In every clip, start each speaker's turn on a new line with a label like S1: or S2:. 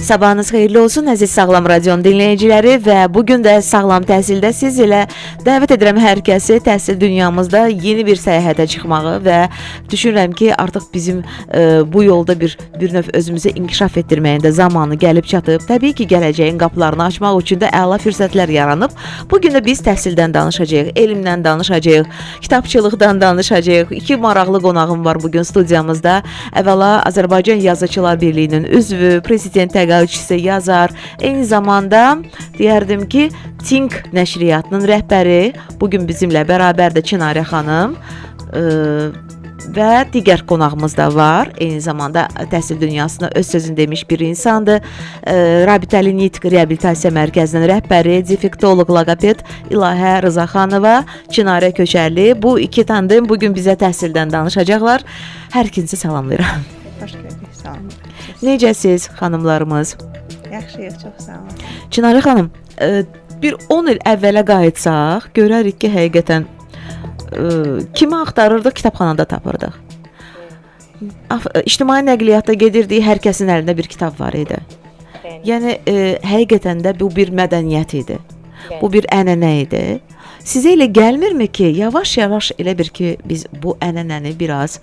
S1: Sabahınız xeyirli olsun əziz Sağlam Radionun dinləyiciləri və bugün də Sağlam Təhsildə siz ilə dəvət edirəm hər kəsi təhsil dünyamızda yeni bir səyahətə çıxmağı və düşünürəm ki, artıq bizim bu yolda bir növ özümüzü inkişaf etdirməyin də zamanı gəlib çatıb. Təbii ki, gələcəyin qapılarını açmaq üçün də əla fürsətlər yaranıb. Bugün də biz təhsildən danışacağıq, elmdən danışacağıq, kitabçılıqdan danışacağıq. İki maraqlı qonağım var bugün studiyamızda. Əvvəla Azərbaycan Yazıçılar Birliyinin üzvü, prezident təqaüdçüsü, yazar, eyni zamanda deyərdim ki, Think nəşriyyatının rəhbəri bugün bizimlə bərabərdə Çinarə xanım və digər qonağımız da var. Eyni zamanda təhsil dünyasına öz sözünü demiş bir insandır. Rabitəli Nitq Reabilitasiya Mərkəzinin rəhbəri, defektoloq, logoped İlahə Rızaxanova, Çinarə Köçərli. Bu iki tandem bugün bizə təhsildən danışacaqlar. Hər ikinizi salamlayıram.
S2: Xoş gördük, sağ olun.
S1: Necəsiz xanımlarımız?
S2: Yaxşıyıq, çox sağ olun.
S1: Çinarə xanım, bir 10 il əvvələ qayıtsaq, görərik ki, həqiqətən kimi axtarırdıq, kitabxanada tapırdıq. İctimai nəqliyyatda gedirdik, hər kəsin əlində bir kitab var idi. Yəni, həqiqətən də bu bir mədəniyyət idi. Bu bir ənənə idi. Sizə elə gəlmirmi ki, yavaş-yavaş elə bir ki, biz bu ənənəni biraz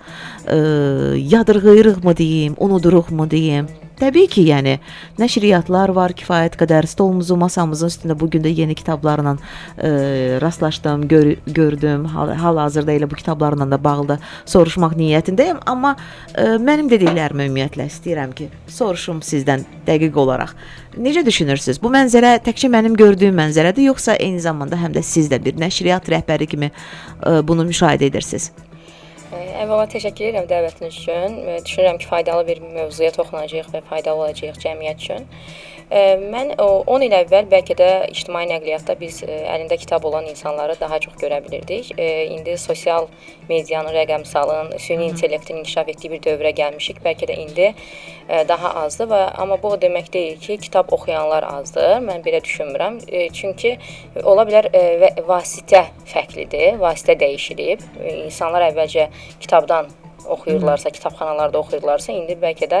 S1: yadırğayırıq mı deyim, unuduruq mu deyim? Təbii ki, yəni, nəşriyyatlar var kifayət qədər, stolumuzun, masamızın üstündə bugün də yeni kitablarla rastlaşdım, gördüm. Hal-hazırda elə bu kitablarla da bağlı da soruşmaq niyyətindəyim. Amma mənim dediklərimi ümumiyyətlə istəyirəm ki, soruşum sizdən dəqiq olaraq. Necə düşünürsünüz? Bu mənzərə təkcə mənim gördüyüm mənzərədir, yoxsa eyni zamanda həm də siz də bir nəşriyyat rəhbəri kimi bunu müşahidə edirsiniz?
S3: Əvvəla təşəkkür edirəm dəvətiniz üçün. Düşünürəm ki, faydalı bir mövzuya toxunacağıq və faydalı olacağıq cəmiyyət üçün. Mən 10 il əvvəl bəlkə də ictimai nəqliyyatda biz əlində kitab olan insanları daha çox görə bilirdik. İndi sosial medianın, rəqəmsalın, süni intellektin inkişaf etdiyi bir dövrə gəlmişik. Bəlkə də indi daha azdır, amma bu o demək deyil ki, kitab oxuyanlar azdır. Mən belə düşünmürəm. Çünki ola bilər vasitə fərqlidir, vasitə dəyişilib. İnsanlar əvvəlcə kitabdan oxuyurlarsa, kitabxanalarda oxuyurlarsa, indi bəlkə də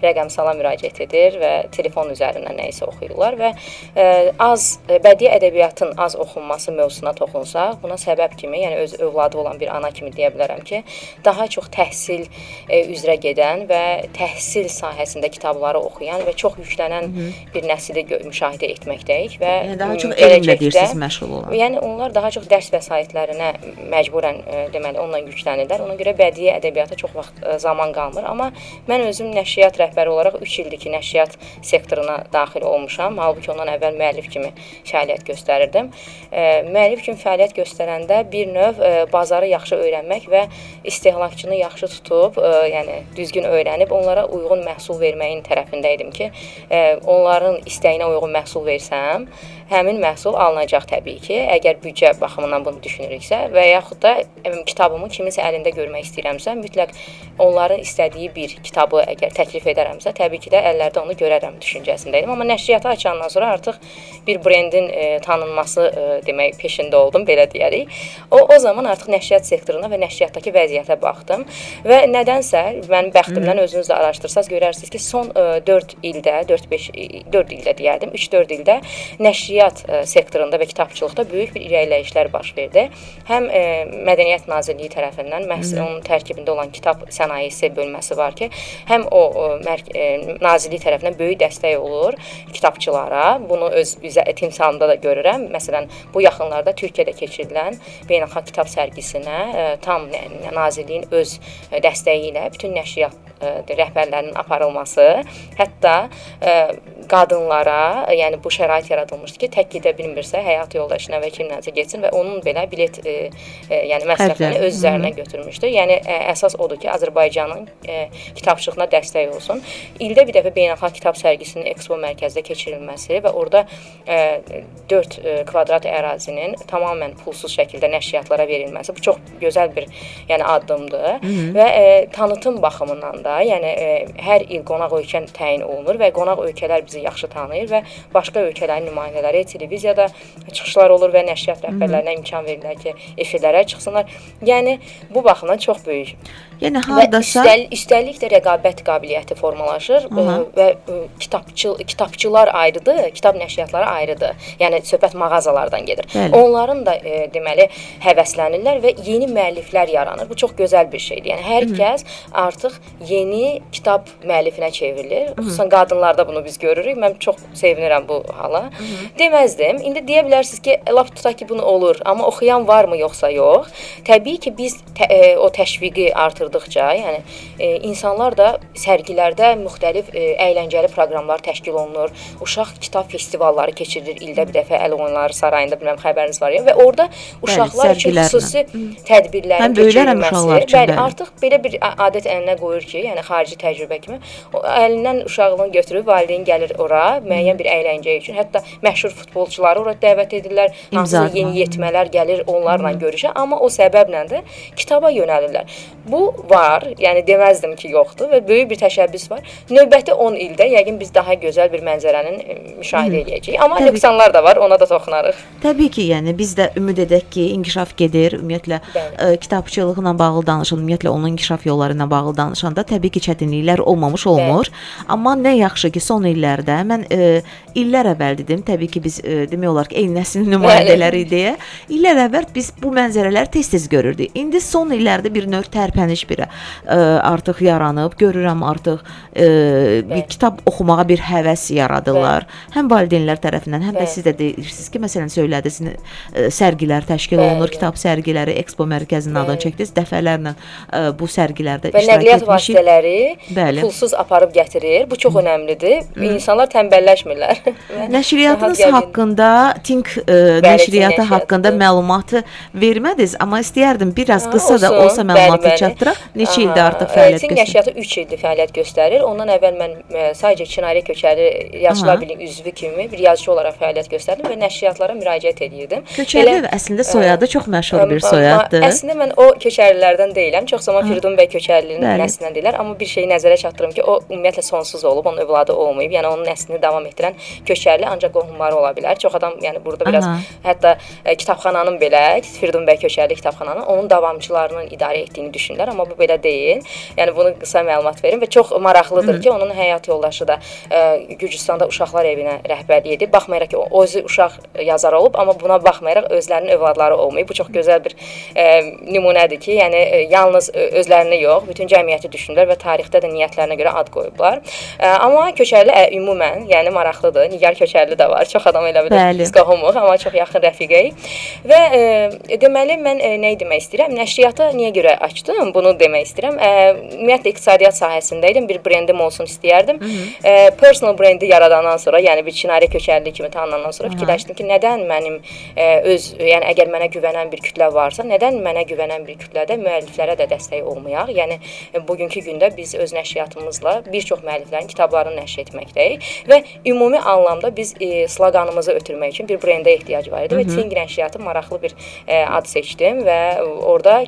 S3: rəqəmsala müraciət edir və telefon üzərindən nəyisə oxuyurlar və bədii ədəbiyyatın az oxunması mövzusuna toxunsaq, buna səbəb kimi, yəni öz övladı olan bir ana kimi deyə bilərəm ki, daha çox təhsil üzrə gedən və təhsil sahəsində kitabları oxuyan və çox yüklənən bir nəsli müşahidə etməkdəyik və
S1: yəni daha çox elmlə deyirsiniz məşğul olan.
S3: Yəni onlar daha çox dərs vəsaitlərinə məcburən deməli onunla yüklənirlər. Ona görə bədii ədəbiyyat çox vaxt zaman qalmır, amma mən özüm nəşriyyat rəhbəri olaraq 3 ildir ki, nəşriyyat sektoruna daxil olmuşam. Halbuki ondan əvvəl müəllif kimi fəaliyyət göstərirdim. Müəllif kimi fəaliyyət göstərəndə bir növ bazarı yaxşı öyrənmək və istehlakçını yaxşı tutub, yəni düzgün öyrənib onlara uyğun məhsul verməyin tərəfindəydim ki, onların istəyinə uyğun məhsul versəm, həmin məhsul alınacaq təbii ki, əgər büdcə baxımından bunu düşünürüksə və yaxud da kitabımı kiminsə əlində görmək istəyirəmsə, mütləq onların istədiyi bir kitabı əgər təklif edərəmsə, təbii ki də əllərdə onu görərəm düşüncəsindəydim. Amma nəşriyyatı açandan sonra artıq bir brendin tanınması demək peşində oldum, belə deyərik. O zaman artıq nəşriyyat sektoruna və nəşriyyatdakı vəziyyətə baxdım və nədənsə mənim bəxtimdən özünüz də araşdırsaz görərsiniz ki, son 4 ildə, 4 ildə deyərdim, 3-4 ildə nəşriyyat sektorunda və kitabçılıqda böyük bir irəliləyişlər baş verdi. Həm Mədəniyyət Nazirliyi tərəfindən onun tərkibində olan kitab sənayesi bölməsi var ki, həm o Nazirlik tərəfindən böyük dəstək olur kitabçılara. Bunu öz timsalında da görürəm. Məsələn, bu yaxınlarda Türkiyədə keçirilən beynəlxalq kitab sərgisinə tam Nazirliyin öz dəstəyi ilə bütün nəşriyyat rəhbərlərinin aparılması, hətta qadınlara, yəni bu şərait yaradılmışdı ki, tək gedə bilmirsə, həyat yoldaşına və kimlənsə getsin və onun belə bilet yəni məsrəfini öz üzərinə götürmüşdü. Yəni əsas odur ki, Azərbaycanın kitabçılığına dəstək olsun. İldə bir dəfə beynəlxalq kitab sərgisinin Expo mərkəzdə keçirilməsi və orada 4 kvadrat ərazinin tamamilə pulsuz şəkildə nəşriyyatlara verilməsi, bu çox gözəl bir addımdır və tanıtım baxımından da, yəni hər il qonaq ölkə təyin olunur və qonaq ölkələr bizi yaxşı tanıyır və başqa ölkələrin nümayəndələri televiziyada çıxışlar olur və nəşriyyat rəhbərlərinə imkan verirlər ki, efirlərə çıxsınlar. Yəni bu baxımdan çox böyük
S1: Yəni
S3: Və
S1: hardasa
S3: üstəlik də rəqabət qabiliyyəti formalaşır və kitabçılar ayrıdır, kitab nəşriyyatları ayrıdır. Yəni söhbət mağazalardan gedir.
S1: Bəli.
S3: Onların da deməli həvəslənirlər və yeni müəlliflər yaranır. Bu çox gözəl bir şeydir. Yəni hər kəs artıq yeni kitab müəllifinə çevrilir. Xüsusən qadınlarda bunu biz görürük. Mən çox sevinirəm bu hala. Deməzdim. İndi deyə bilərsiniz ki, lap tutaq ki, bunu olur. Amma oxuyan varmı yoxsa yox? Təbii ki, biz o təşviqi artırdıqca, yəni insanlar da sərgilərdə müxtəlif əyləncəli proqramlar təşkil olunur. Uşaq kitab festivalları keçirilir ildə bir dəfə Əl Oyunları Sarayında, bilməm xəbəriniz var ya, və orada uşaqlar üçün xüsusi tədbirlərin keçirilməsi. Bəli, artıq belə bir adət ənənə qoyur ki, yəni xarici təcrübə kimi, o əlindən uşağını götürüb valideyn gəlir ora müəyyən bir əyləncə üçün. Hətta məşhur futbolçuları ora dəvət edirlər. Hansısa yeniyetmələr gəlir onlarla görüşə, amma o səbəblə də kitaba yönəlirlər. Bu var, yəni deməzdim ki, yoxdur və böyük bir təşəbbüs var. Növbəti 10 ildə yəqin biz daha gözəl bir mənzərənin müşahidə edəcəyik. Amma nöqsanlar da var, ona da toxunarıq.
S1: Təbii ki, yəni biz də ümid edək ki, inkişaf gedir. Ümumiyyətlə kitabçılıqla bağlı danışan, ümumiyyətlə onun inkişaf yolları ilə bağlı danışanda təbii ki, çətinliklər olmamış olmur. Amma nə yaxşı ki, son illərdə mən illər əvvəl dedim, təbii ki, biz demək olar ki, eyni nəslin nümayəndələri deyə. İllər əvvəl biz bu mənzərələri tez-tez görürdük. İndi son illərdə bir növ tərpəniş bir artıq yaranıb, görürəm artıq bir kitab oxumağa bir həvəs yaradırlar. Həm valideynlər tərəfindən, həm də siz də deyirsiniz ki, məsələn söylədiniz, sərgilər təşkil olunur, kitab sərgiləri, Expo mərkəzinin adını çəkdiniz, dəfələrlə bu sərgilərdə iştirak etmişik.
S3: Və nəqliyyat vasitələri pulsuz aparıb gətirir. Bu çox önəmlidir. İnsanlar tənbəlləşmirlər.
S1: Nəşriyyatınız haqqında, Think nəşriyyatı haqqında məlumatı vermədiniz, amma istəyərdim biraz qısa da olsa məlumatı çatdıraq. Neçə ildir artıq fəaliyyət
S3: Think nəşriyyatı 3 ildir fəaliyyət göstərir. Ondan əvvəl mən sadəcə Çinarə köçəri Yazıçılar Birliyi üzvü kimi bir yazıçı olaraq fəaliyyət göstərdim və nəşriyyatlara müraciət edirdim.
S1: Köçərli əslində soyadı çox məşhur bir soyaddır.
S3: Əslində mən o köçərlilərdən deyiləm. Çox zaman Firidun bəy Köçərlinin nəslindən deyirlər, amma bir şeyi nəzərə çatdırım ki, o ümumiyyətlə sonsuz olub, onun övladı olmayıb. Yəni onun nəslini davam etdirən köçərli ancaq qohumları ola bilər. Çox adam, yəni burada biraz hətta kitabxananın belə Firidun bəy Köçərli kitabxananın onun davamçılarının idarə etdiyini düşünürlər, amma bu belə deyil. Yəni bunu qısa məlumat verim və çox maraqlıdır ki, onun həyat yoldaşı da Gürcüstanda uşaqlar evinə rəhbərlik edib. Baxmayaraq ki, o özü uşaq yazar olub, amma buna baxmayaraq özlərinin övladları olmayıb. Bu çox gözəl bir nümunədir ki, yəni yalnız özlərini yox, bütün cəmiyyəti düşünürlər və tarixdə də niyyətlərinə görə ad qoyublar. Amma Köçərli ümumən, yəni maraqlıdır. Nigar Köçərli də var. Çox adam elə bilir. Biz qohumuq, amma çox yaxın rəfiqəyik. Və deməli mən nə demək istəyirəm? Nəşriyyatı niyə görə açdım? Bunu demək istəyirəm. Ümumiyyətlə iqtisadiyyat sahəsində idim. Bir brendim olsun istəyərdim. Personal brendi yaradandan sonra, yəni bir Çinarə Köçərli kimi tanınandan sonra fikirləşdim ki, nədən mənim yəni əgər mənə güvənən bir kütlə varsa, nədən mənə güvənən bir kütlədə müəlliflərə də dəstək olmayaq? Yəni bugünkü gündə biz öz nəşriyyatımızla bir çox müəlliflərin kitablarını nəşr etməkdəyik və ümumi anlamda biz sloqanımızı ötürmək üçün bir brendə ehtiyac var idi və Think nəşriyyatı maraqlı bir ad seçdim və orada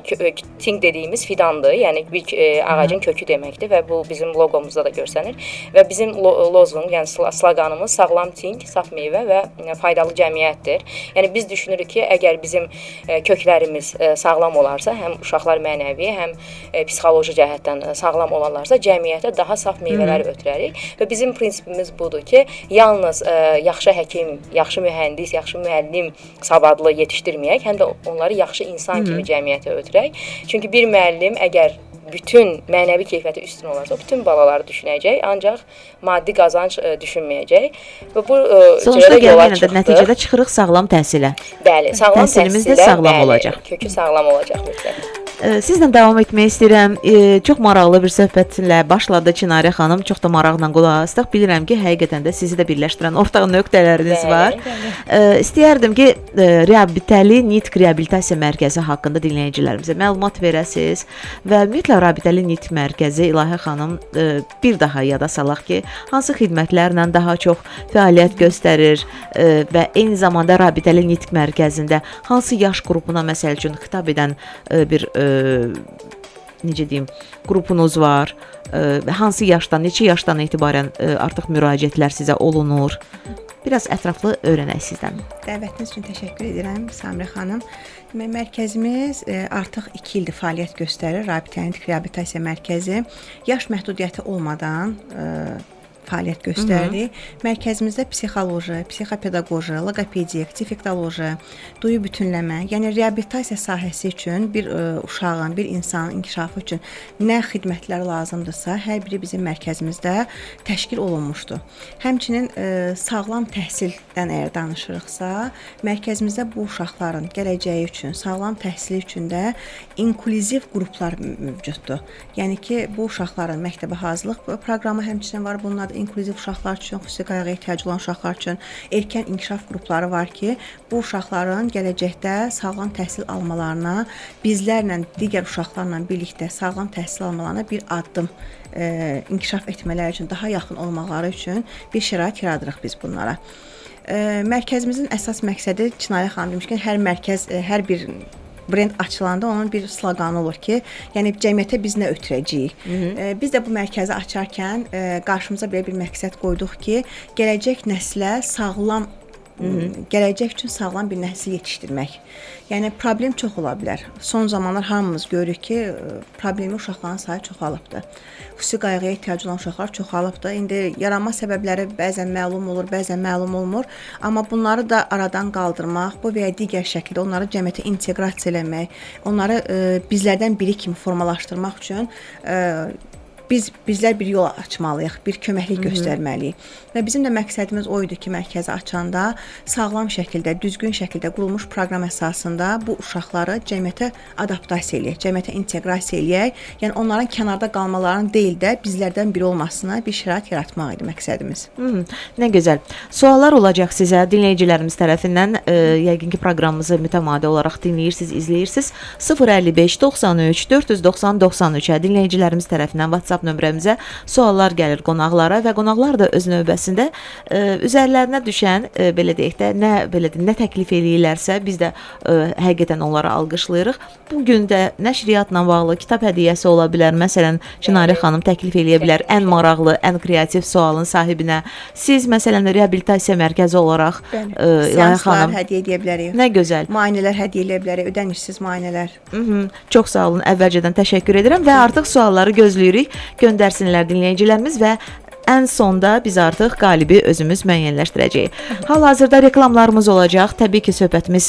S3: Think dediyimiz fidandır, yəni bir ağacın kökü deməkdir və bu bizim loqomuzda da görsənir və bizim lozunq, yəni sloqanımız sağlam Think, saf meyvə və faydalı cəmiyyətdir. Yəni biz düşünürük ki, əgər bizim köklərimiz sağlam olarsa, həm uşaqlar mənəvi, həm psixoloji cəhətdən sağlam olarlarsa, cəmiyyətə daha saf meyvələri ötürərik və bizim prinsipimiz budur ki, yalnız yaxşı həkim, yaxşı mühəndis, yaxşı müəllim savadlı yetişdirməyək, həm də onları yaxşı insan kimi cəmiyyətə ötürək. Çünki bir müəllim əgər bütün mənəvi keyfiyyəti üstün olarsa, bütün balaları düşünəcək, ancaq maddi qazanc düşünməyəcək. Və bu
S1: sonuçta gəlməyəndə nəticədə çıxırıq sağlam təhsilə.
S3: Bəli, sağlam
S1: təhsilimiz də sağlam olacaq.
S3: Kökü sağlam olacaq mütləq.
S1: Sizlə davam etmək istəyirəm. Çox maraqlı bir söhbətlə başladı Çinarə xanım. Çox da maraqla qulaq asdıq. Bilirəm ki, həqiqətən də sizi də birləşdirən ortaq nöqtələriniz var. İstəyərdim ki, Reabilitəli Nitq Reabilitasiya Mərkəzi haqqında dinləyicilərimizə məlumat verəsiniz və ümumiyyətlə Reabilitəli Nitq Mərkəzi İlahə xanım bir daha yada salaq ki, hansı xidmətlərlə daha çox fəaliyyət göstərir və eyni zamanda Reabilitəli Nitq Mərkəzində hansı yaş qrupuna məsəl üçün xitab edən bir necə deyim, qrupunuz var. Hansı yaşdan, neçə yaşdan etibarən artıq müraciətlər sizə olunur? Biraz ətraflı öyrənək sizdən.
S2: Dəvətiniz üçün təşəkkür edirəm Samira xanım. Mərkəzimiz artıq 2 ildir fəaliyyət göstərir. Rabitənin reabilitasiya mərkəzi yaş məhdudiyyəti olmadan fəaliyyət göstərdik. Mərkəzimizdə psixoloji, psixopedaqoji, loqopediya, defektoloji, duyu bütünləmə, yəni reabilitasiya sahəsi üçün bir uşağın, bir insanın inkişafı üçün nə xidmətlər lazımdırsa, hər biri bizim mərkəzimizdə təşkil olunmuşdur. Həmçinin sağlam təhsildən əgər danışırıqsa, mərkəzimizdə bu uşaqların gələcəyi üçün, sağlam təhsili üçün də inklüziv qruplar mövcuddur. Yəni ki, bu uşaqların məktəbə hazırlıq proqramı həmçinin var. Bunlar inklüziv uşaqlar üçün, xüsusi qayğıya ehtiyacı olan uşaqlar üçün erkən inkişaf qrupları var ki, bu uşaqların gələcəkdə sağlam təhsil almalarına, bizlərlə, digər uşaqlarla birlikdə sağlam təhsil almalarına bir addım inkişaf etmələri üçün, daha yaxın olmaları üçün bir şərait yaradırıq biz bunlara. Mərkəzimizin əsas məqsədi, Çinarə xanım demişkən, hər mərkəz, hər bir brend açılanda onun bir sloqanı olur ki, yəni cəmiyyətə biz nə ötürəcəyik. Biz də bu mərkəzi açarkən qarşımıza belə bir məqsəd qoyduq ki, gələcək nəslə sağlam gələcək üçün sağlam bir nəsil yetişdirmək. Yəni problem çox ola bilər. Son zamanlar hamımız görürük ki, problemi uşaqların sayı çoxalıbdır. Xüsusi qayğıya ehtiyacı olan uşaqlar çoxalıbdır. İndi yaranma səbəbləri bəzən məlum olur, bəzən məlum olmur. Amma bunları da aradan qaldırmaq, bu və ya digər şəkildə onları cəmiyyətə inteqrasiya eləmək, onları bizlərdən biri kimi formalaşdırmaq üçün bizlər bir yol açmalıyıq, bir köməklik göstərməliyik. Və bizim də məqsədimiz o idi ki, mərkəzi açanda sağlam şəkildə, düzgün şəkildə qurulmuş proqram əsasında bu uşaqları cəmiyyətə adaptasiya eləyək, cəmiyyətə inteqrasiya eləyək. Yəni onların kənarda qalmalarının deyil də bizlərdən biri olmasına bir şərait yaratmaq idi məqsədimiz.
S1: Nə gözəl. Suallar olacaq sizə dinləyicilərimiz tərəfindən. Yəqin ki, proqramımızı mütəmadi olaraq dinləyirsiniz, izləyirsiniz. 055 93 490 93-ə dinləyicilərimiz tərəfindən WhatsApp nömrəmizə suallar gəlir qonaqlara və qonaqlar da öz növbəsində üzərlərinə düşən belə deyək də nə təklif eləyirlərsə biz də həqiqətən onları alqışlayırıq. Bu gün də nəşriyyatla bağlı kitab hədiyyəsi ola bilər. Məsələn, Çinarə xanım təklif eləyə bilər ən maraqlı, ən kreativ sualın sahibinə. Siz məsələn reabilitasiya mərkəzi olaraq İlahi xanım
S2: hədiyyə edə bilərik.
S1: Nə gözəl.
S2: Müayinələr hədiyyə edə bilərik, ödənişsiz müayinələr.
S1: Çox sağ olun. Əvvəlcədən təşəkkür edirəm və artıq sualları gözləyirik. Göndərsinlər dinləyicilərimiz və ən sonda biz artıq qalibi özümüz müəyyənləşdirəcəyik. Hal-hazırda reklamlarımız olacaq. Təbii ki, söhbətimiz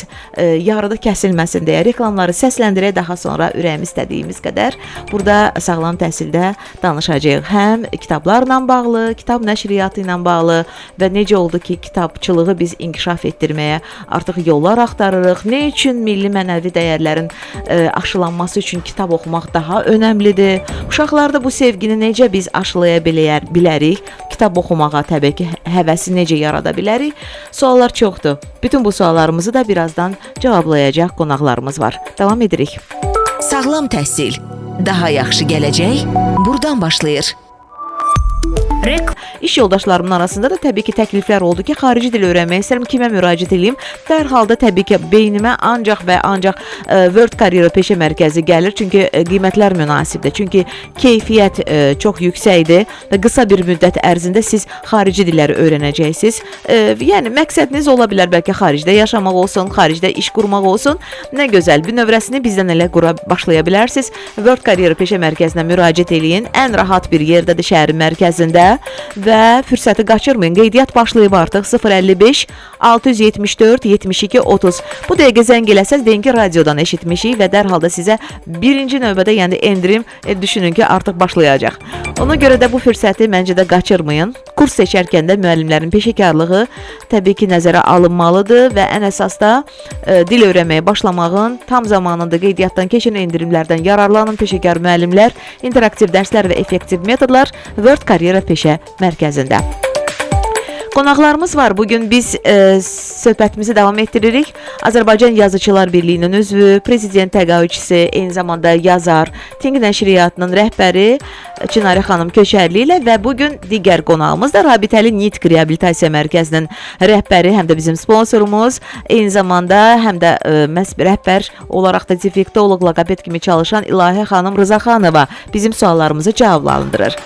S1: yarıda kəsilməsin deyə reklamları səsləndirək, daha sonra ürəyimiz istədiyimiz qədər burada sağlam təhsildə danışacağıq. Həm kitablarla bağlı, kitab nəşriyyatı ilə bağlı və necə oldu ki, kitabçılığı biz inkişaf etdirməyə artıq yollar axtarırıq. Nə üçün milli mənəvi dəyərlərin aşılanması üçün kitab oxumaq daha önəmlidir? Uşaqlarda bu sevgini necə biz aşılaya bilərik? Kitab oxumağa təbii ki, həvəsi necə yarada bilərik? Suallar çoxdur. Bütün bu suallarımızı da birazdan cavablayacaq qonaqlarımız var. Davam edirik.
S4: Sağlam təhsil, daha yaxşı gələcək buradan başlayır.
S1: İş yoldaşlarımın arasında da təbii ki, təkliflər oldu ki, xarici dil öyrənmək istəyirəm, kimə müraciət edeyim? Dərhal da təbii ki, beynimə ancaq və ancaq World Career Peşə Mərkəzi gəlir, çünki qiymətlər münasibdir. Çünki keyfiyyət çox yüksəkdir və qısa bir müddət ərzində siz xarici dilləri öyrənəcəksiniz. Yəni məqsədiniz ola bilər bəlkə xaricdə yaşamaq olsun, xaricdə iş qurmaq olsun. Nə gözəl, bir növrəsini bizdən elə qura başlaya bilərsiniz. World Career Peşə Mərkəzinə müraciət eləyin. Ən rahat bir yerdədir şəhərin mərkəzində. Və fürsəti qaçırmayın. Qeydiyyat başlayıb artıq 055 674 72 30. Bu dəqiqə zəng eləsəz deyin ki, radiodan eşitmişik və dərhal da sizə birinci növbədə, yəni endirim düşünün ki, artıq başlayacaq. Ona görə də bu fürsəti məncə də qaçırmayın. Kurs seçərkən də müəllimlərin peşəkarlığı təbii ki, nəzərə alınmalıdır və ən əsas da dil öyrənməyə başlamağın tam zamanında qeydiyyatdan keçin, endirimlərdən yararlanın. Peşəkar müəllimlər, interaktiv dərslər və effektiv metodlar World Career Peşə Mərkəzində. Qonaqlarımız var. Bugün biz söhbətimizi davam etdiririk. Azərbaycan Yazıçılar Birliyinin üzvü, prezident təqaüdçüsü, eyni zamanda yazar, Think nəşriyyatının rəhbəri Çinarə xanım Köçərli ilə və bu gün digər qonağımız da Rabitəli Nitq Reabilitasiya Mərkəzinin rəhbəri, həm də bizim sponsorumuz, eyni zamanda həm də məhz rəhbər olaraq da defektoloq, loqoped kimi çalışan İlahə xanım Rızaxanova bizim suallarımızı cavablandırır.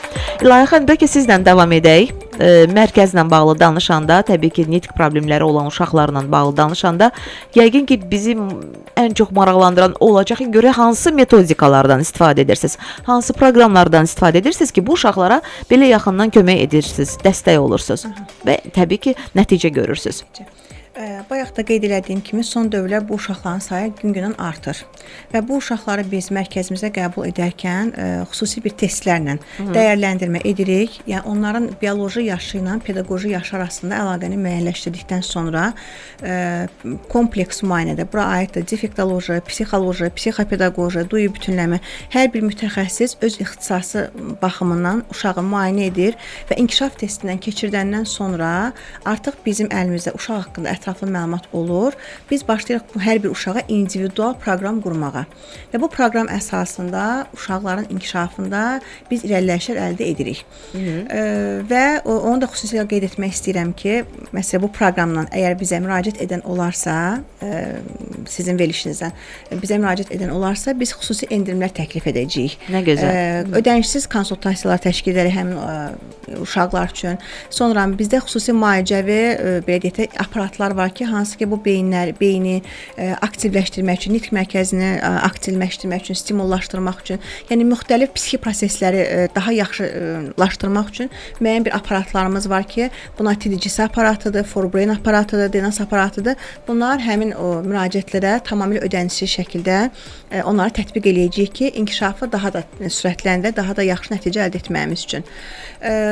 S1: İlahə xanım, bəlkə sizlə davam edək. Mərkəzlə bağlı danışanda, təbii ki, nitq problemləri olan uşaqlarla bağlı danışanda, yəqin ki, bizim ən çox maraqlandıran olacaq ki, görə hansı metodikalardan istifadə edirsiniz, hansı proqramlardan istifadə edirsiniz ki, bu uşaqlara belə yaxından kömək edirsiniz, dəstək olursunuz və təbii ki, nəticə görürsünüz.
S2: Bayaq da qeyd elədiyim kimi son dövrlər bu uşaqların sayı gün-gündən artır və bu uşaqları biz mərkəzimizə qəbul edərkən xüsusi bir testlərlə dəyərləndirmə edirik. Yəni onların bioloji yaşı ilə pedaqoji yaşı arasında əlaqəni müəyyənləşdirdikdən sonra kompleks müayinədə bura aiddir defektoloji, psixoloji, psixopedaqoji, duyu bütünləmə hər bir mütəxəssis öz ixtisası baxımından uşağı müayinə edir və inkişaf testindən keçirdəndən sonra artıq bizim əlimizdə uşaq haqqında ətraflı məlumat olur. Biz başlayırıq hər bir uşağa individual proqram qurmağa və bu proqram əsasında uşaqların inkişafında biz irəliləyişlər əldə edirik. Və onu da xüsusilə qeyd etmək istəyirəm ki, məsələn bu proqramdan əgər bizə müraciət edən olarsa, sizin verilişinizdən bizə müraciət edən olarsa, biz xüsusi endirimlər təklif edəcəyik.
S1: Nə gözəl.
S2: Ödənişsiz konsultasiyalar təşkil edirik həmin uşaqlar üçün. Sonra bizdə xüsusi müalicəvi belə deyək də aparatlar var ki, hansı ki bu beyni aktivləşdirmək üçün, nitq mərkəzini aktivləşdirmək üçün, stimullaşdırmaq üçün, yəni müxtəlif psixi prosesləri daha yaxşılaşdırmaq üçün müəyyən bir aparatlarımız var ki, buna TDCS aparatıdır, Forbrain aparatıdır, DNAS aparatıdır. Bunlar həmin o müraciətlərə tamamilə ödənişsiz şəkildə onları tətbiq eləyəcəyik ki, inkişafı daha da sürətləndirə, daha da yaxşı nəticə əldə etməyimiz üçün.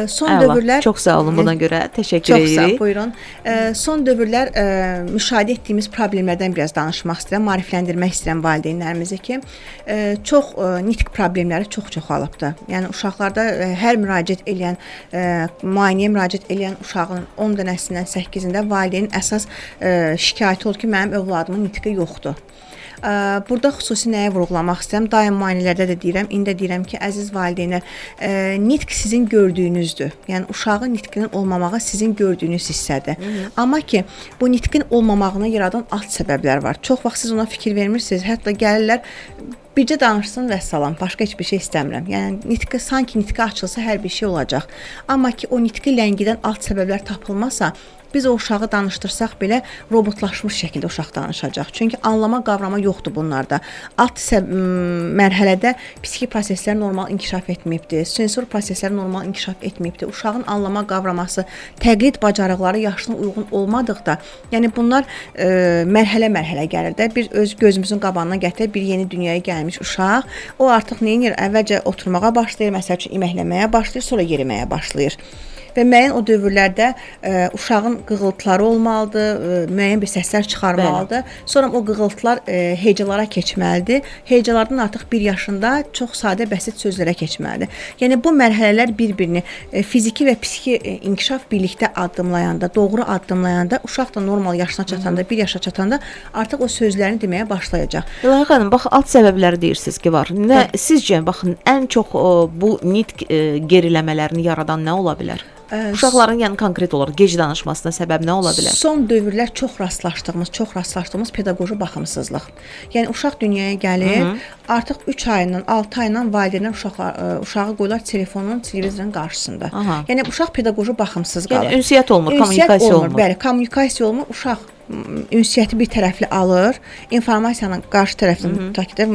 S2: Son dövrlər
S1: çox sağ olun buna görə. Təşəkkür
S2: edirik.
S1: edirik.
S2: Çox sağ, buyurun. Son dövrlər müşahidə etdiyimiz problemlərdən biraz danışmaq istəyirəm, maarifləndirmək istəyirəm valideynlərimizi ki, çox nitq problemləri çox çoxalıbdır. Yəni uşaqlarda hər müraciət edən, müayinəyə müraciət edən uşağın 10 dənəsindən 8-də valideynin əsas şikayəti olur ki, mənim övladımın nitqi yoxdur. Burada xüsusi nəyə vurğulamaq istəyirəm? Daim müayinələrdə də deyirəm, indi də deyirəm ki, əziz valideynlər, nitq sizin gördüyünüzdür. Yəni uşağın nitqinin olmamağı sizin gördüyünüz hissədir. Amma ki, bu nitqin olmamağını yaradan alt səbəblər var. Çox vaxt siz ona fikir vermirsiniz, hətta gəlirlər bircə danışsın və salam, başqa heç bir şey istəmirəm. Yəni sanki nitqi açılsa hər bir şey olacaq. Amma ki, o nitqi ləngidən alt səbəblər tapılmasa, biz o uşağı danışdırsaq belə robotlaşmış şəkildə uşaq danışacaq. Çünki anlama, qavrama yoxdur bunlarda. Alt mərhələdə psixi proseslər normal inkişaf etməyibdir, sensor proseslər normal inkişaf etməyibdir. Uşağın anlama, qavraması, təqlid bacarıqları yaşına uyğun olmadıqda, yəni bunlar mərhələ-mərhələ gəlir də. Bir öz gözümüzün qabağına gətirək, bir yeni dünyaya gəlmiş uşaq, o artıq neyinir? Əvvəlcə oturmağa başlayır, məsəl üçün iməkləməyə başlayır, sonra yeriməyə başlayır. Və müəyyən o dövrlərdə uşağın qığıltıları olmalıdır, müəyyən bir səslər çıxarmalıdır. Sonra o qığıltılar hecalara keçməlidir. Hecalardan artıq 1 yaşında çox sadə, bəsit sözlərə keçməlidir. Yəni bu mərhələlər bir-birini fiziki və psixi inkişaf birlikdə addımlayanda, doğru addımlayanda, uşaq da normal yaşına çatanda, 1 yaşa çatanda artıq o sözlərini deməyə başlayacaq.
S1: İlahə xanım, bax alt səbəbləri deyirsiniz ki, var. Nə sizcə baxın ən çox bu nitq geriləmələrini yaradan nə ola bilər? Uşaqların yəni konkret olaraq gec danışmasına səbəb nə ola bilər?
S2: Son dövrlər çox rastlaşdığımız pedaqoji baxımsızlıq. Yəni uşaq dünyaya gəlir, artıq 3 ayından, 6 ayından valideynlər uşağı qoyurlar telefonun, televizorun qarşısında. Yəni uşaq pedaqoji baxımsız qalır.
S1: Yəni ünsiyyət olmur, kommunikasiya olmur.
S2: Bəli, kommunikasiya olmur. Uşaq ünsiyyəti bir tərəfli alır, informasiyanı qarşı tərəfdən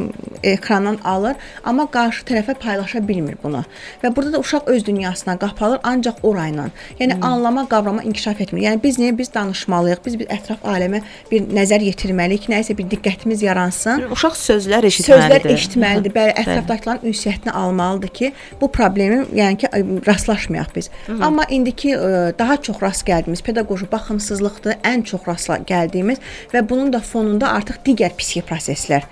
S2: ekrandan alır, amma qarşı tərəfə paylaşa bilmir bunu. Və burada da uşaq öz dünyasına qapalır, ancaq orayla. Yəni anlama, qavrama inkişaf etmir. Yəni biz danışmalıyıq, biz ətraf aləmə bir nəzər yetirməliyik, nəyisə bir diqqətimiz yaransın.
S1: Uşaq sözlər eşitməlidir.
S2: Bəli, ətrafdakıların ünsiyyətini almalıdır ki, bu problemi yəni ki rastlaşmayaq biz. Amma indiki daha çox rast gəldiyimiz pedaqoji baxımsızlıqdır, ən çox rast gəldiyimiz və bunun da fonunda artıq digər psixi proseslər,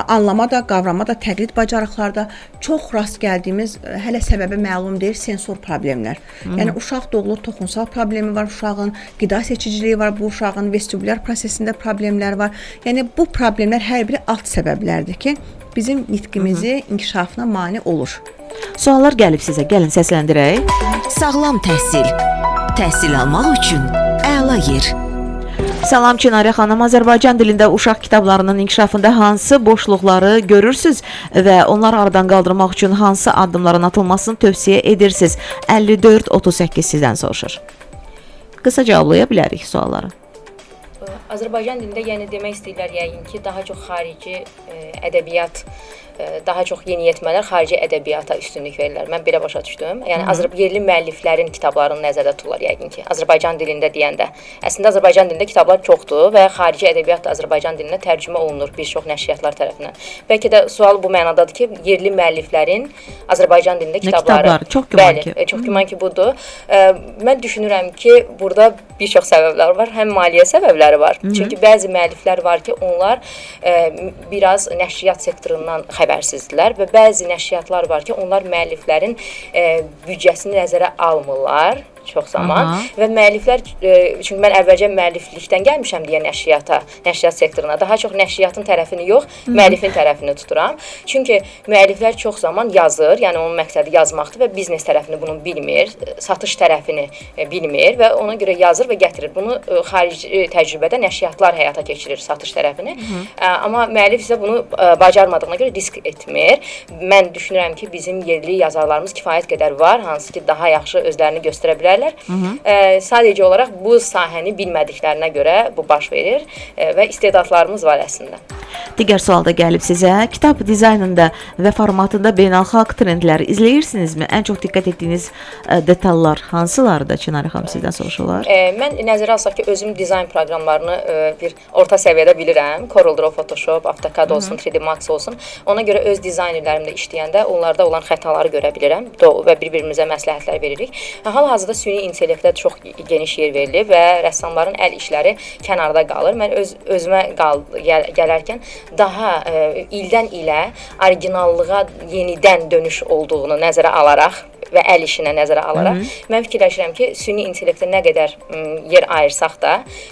S2: anlama da, qavrama da, təqlid bacarıqlarda çox rast gəldiyimiz, hələ səbəbi məlum deyil, sensor problemlər. Yəni uşaq doğulur, toxunsal problemi var uşağın, qida seçiciliyi var, bu uşağın vestibulyar prosesində problemlər var. Yəni bu problemlər hər biri alt səbəblərdir ki, bizim nitqimizi inkişafına mane olur.
S1: Suallar gəlib sizə. Gəlin səsləndirək.
S4: Sağlam təhsil. Təhsil almaq üçün əla yer.
S1: Salam Çinarə xanım, Azərbaycan dilində uşaq kitablarının inkişafında hansı boşluqları görürsüz və onları aradan qaldırmaq üçün hansı addımların atılmasını tövsiyə edirsiniz? 54-38 sizdən soruşur. Qısa cevablaya bilərik sualları.
S3: Azərbaycan dilində yəni demək istəyirlər yəqin ki, daha çox xarici ədəbiyyat, daha çox yeniyetmələr xarici ədəbiyyata üstünlük verirlər. Mən belə başa düşdüm. Yəni yerli müəlliflərin kitablarını nəzərdə tuturlar yəqin ki, Azərbaycan dilində deyəndə. Əslində Azərbaycan dilində kitablar çoxdur və xarici ədəbiyyat da Azərbaycan dilinə tərcümə olunur bir çox nəşriyyatlar tərəfindən. Bəlkə də sual bu mənadadır ki, yerli müəlliflərin Azərbaycan dilində kitabları.
S1: Çox güman ki.
S3: Çox güman ki, budur. Mən düşünürəm ki, burada bir çox səbəblər var. Həm maliyyə səbəbləri var. Çünki bəzi müəlliflər var ki, onlar biraz nəşriyyat sektorundan xəbərsizdilər və bəzi nəşriyyatlar var ki, onlar müəlliflərin büdcəsini nəzərə almırlar çox zaman və müəlliflər, çünki mən əvvəlcə müəlliflikdən gəlmişəm deyə nəşriyyat sektoruna, daha çox nəşriyyatın tərəfini yox, müəllifin tərəfini tuturam. Çünki müəlliflər çox zaman yazır, yəni onun məqsədi yazmaqdır və biznes tərəfini bunu bilmir, satış tərəfini bilmir və ona görə yazır və gətirir. Bunu xarici təcrübədə nəşriyyatlar həyata keçirir satış tərəfini. Amma müəllif isə bunu bacarmadığına görə risk etmir. Mən düşünürəm ki, bizim yerli yazarlarımız kifayət qədər var, hansı ki, daha yaxşı özlərini göstərə bilər. Sadəcə olaraq bu sahəni bilmədiklərinə görə bu baş verir və istedadlarımız var əslində.
S1: Digər sual da gəlib sizə. Kitab dizaynında və formatında beynəlxalq trendləri izləyirsinizmi? Ən çox diqqət etdiyiniz detallar hansılardır? Çinarə xanım sizdən soruşurlar.
S3: Mən nəzərə alsaq ki, özüm dizayn proqramlarını bir orta səviyyədə bilirəm. CorelDRAW, Photoshop, AutoCAD olsun, 3D Max olsun. Ona görə öz dizaynerlərimlə işləyəndə onlarda olan xətaları görə bilirəm və bir-birimizə məsləhətlər veririk. Hal-hazırda süni intellektə çox geniş yer verilib və rəssamların əl işləri kənarda qalır. Mən özümə gələrkən daha ildən ilə orijinallığa yenidən dönüş olduğunu nəzərə alaraq və əl işinə nəzərə alaraq mən fikirləşirəm ki, süni intellektə nə qədər yer ayırsaq da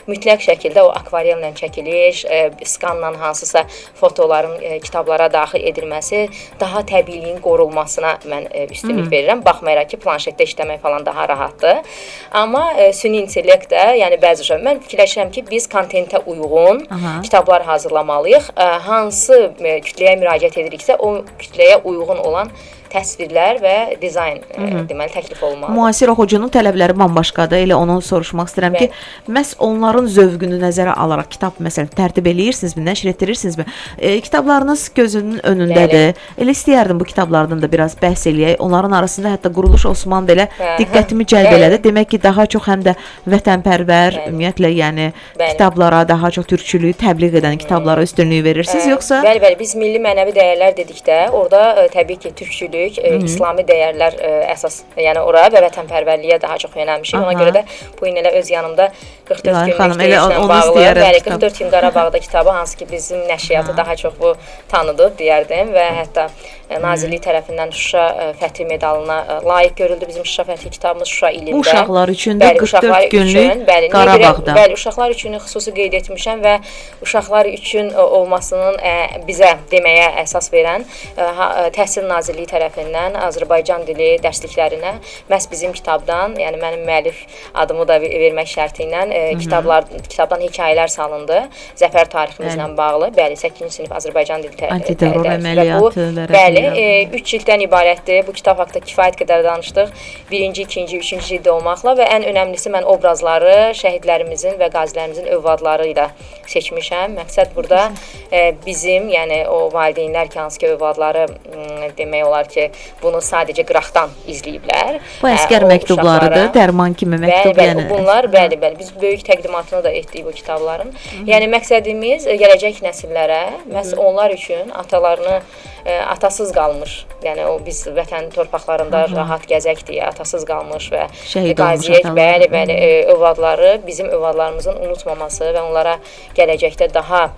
S3: mütləq şəkildə o akvarellə çəkiliş, skanla hansısa fotoların kitablara daxil edilməsi, daha təbiiliyin qorunmasına mən üstünlük verirəm. Baxmayaraq ki, planşetdə işləmək falan daha rahatdır. Amma süni intellekt də, yəni bəzi şey, mən fikirləşirəm ki, biz kontentə uyğun kitablar hazırlamalıyıq. Hansı kütləyə müraciət ediriksə, o kütləyə uyğun olan təsvirlər və dizayn deməli təklif olmalıdır.
S1: Müasir oxucunun tələbləri bambaşqadır. Elə onu soruşmaq istəyirəm ki, məhz onların zövqünü nəzərə alaraq kitab məsələn tərtib eləyirsinizmi, nəşr etdirirsinizmi? Kitablarınız gözünün önündədir. Elə istəyərdim bu kitablardan da biraz bəhs eləyək. Onların arasında hətta Quruluş Osman belə diqqətimi cəlb elədi. Demək ki, daha çox həm də vətənpərvər, ümumiyyətlə, yəni kitablara, daha çox türkçülüyü təbliğ edən kitablara üstünlük verirsiniz, yoxsa?
S3: Bəli, biz milli mənəvi dəyərlər dedikdə, orada təbii ki, türkçülük, İslami dəyərlər əsas, yəni ora və vətənpərvərliyə daha çox yönəlmişik. Ona görə də bu gün elə öz yanımda 44 günlük döyüşlə bağlı, bəli, 44 gün Qarabağda kitabı, hansı ki bizim nəşriyyatı daha çox bu tanıdıb deyərdim və hətta Nazirlik tərəfindən Şuşa Fəthi medalına layiq görüldü bizim Şuşa Fəthi kitabımız Şuşa ilində.
S1: Bu uşaqlar üçün də 44 günlük Qarabağda.
S3: Bəli, uşaqlar üçün xüsusi qeyd etmişəm və uşaqlar üçün olmasının bizə deməyə əsas verən Təhsil Nazirliyi tərəfindən Azərbaycan dili dərsliklərinə məhz bizim kitabdan, yəni mənim müəllif adımı da vermək şərti ilə kitabdan hekayələr salındı. Zəfər tariximizlə bağlı. Bəli, 8-ci sinif Azərbaycan dili
S1: antiterror əməliyyatı.
S3: Bəli, 3 cilddən ibarətdir. Bu kitab haqqında kifayət qədər danışdıq. 1-ci, 2-ci, 3-cü cildə olmaqla və ən önəmlisi mən obrazları şəhidlərimizin və qazilərimizin övladları ilə seçmişəm. Məqsəd burada bizim, yəni o valideynlər ki, hansı ki övladları demək olar ki, bunu sadəcə qıraqdan izləyiblər.
S1: Bu əsgər məktublarıdır, dərman kimi məktub.
S3: Bəli, bunlar, bəli, biz böyük təqdimatını da etdik bu kitabların. Yəni məqsədimiz gələcək nəsillərə, məhz onlar üçün atalarını atasız qalmış, yəni o biz vətən torpaqlarında rahat gəzək deyə atasız qalmış və qaziyyət, bəli, övladları, bizim övladlarımızın unutmaması və onlara gələcəkdə daha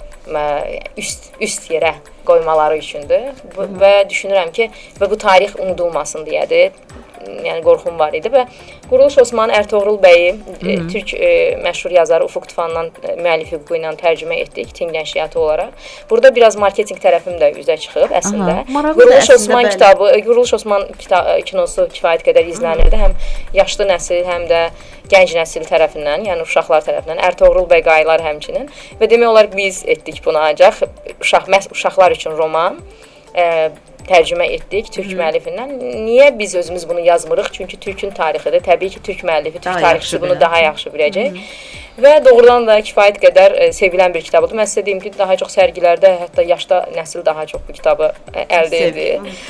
S3: üst yerə qoymaları üçündür və düşünürəm ki, və bu tarix unudulmasın deyədir. yəni qorxum var idi və Quruluş Osman Ərtoğrul bəyi türk məşhur yazarı Ufuq Tufandan müəllif hüququ ilə tərcümə etdik Ting nəşriyyatı olaraq. Burada biraz marketinq tərəfim də üzə çıxıb əslində. Quruluş Osman kitabı, Quruluş Osman kinosu kifayət qədər izlənirdi. Həm yaşlı nəsil, həm də gənc nəsil tərəfindən, yəni uşaqlar tərəfindən, Ərtoğrul bəy qayılar həmçinin və demək olar biz etdik bunu ancaq uşaqlar üçün roman tərcümə etdik türk müəllifindən. Niyə biz özümüz bunu yazmırıq? Çünki türkün tarixidir. Təbii ki, türk müəllifi, türk tarixçisi bunu daha yaxşı biləcək. Və doğrudan da kifayət qədər sevilən bir kitabdır. Mən sizə deyim ki, daha çox sərgilərdə, hətta yaşda nəsil daha çox bu kitabı əldə edir.